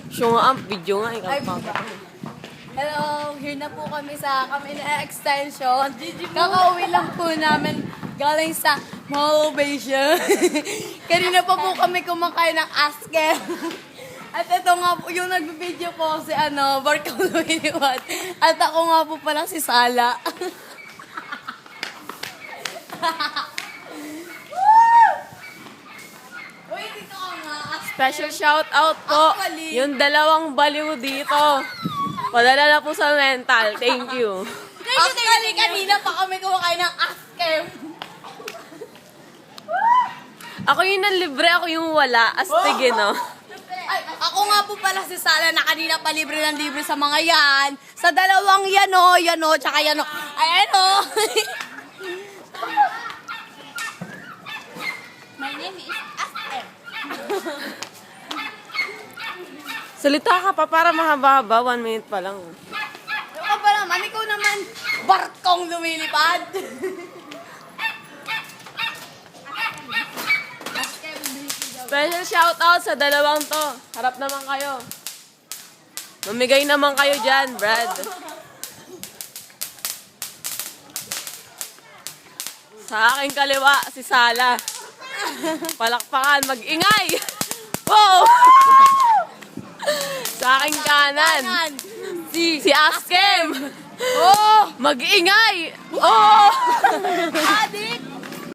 Show nga, video nga, ikaw Ay, pa. hello, here na po kami sa extension. Kakauwi lang po namin galing sa Malobation. Kanina pa po kami kumakain ng askel. At ito nga po, yung nag-video po si Barcalo Iniwan. At ako nga po pala si Sala. Uy, dito ka nga. Special shout out po. Actually. Yung dalawang baliw dito. Padala na po sa mental. Thank you. Actually, kanina pa kami kumakain ng askel. Ako yung nanlibre, ako yung wala. Astig, no? Ay, ako nga po pala si Sala na kanina pa libre ng libre sa mga yan. Sa dalawang yan o, tsaka yan o. Ayan o. My name is Askel. Salita ka pa para mahaba-haba. 1 minute pa lang. Yung ka pa naman, ikaw naman, barkong lumilipad. Special shout out sa dalawang to. Harap naman kayo. Mamigay naman kayo dyan, Brad. Sa aking kaliwa, si Sala. Palakpakan, mag-ingay! Wow! Sa aking kanan, si Askem. Oh! Mag-ingay! Oh! Adik!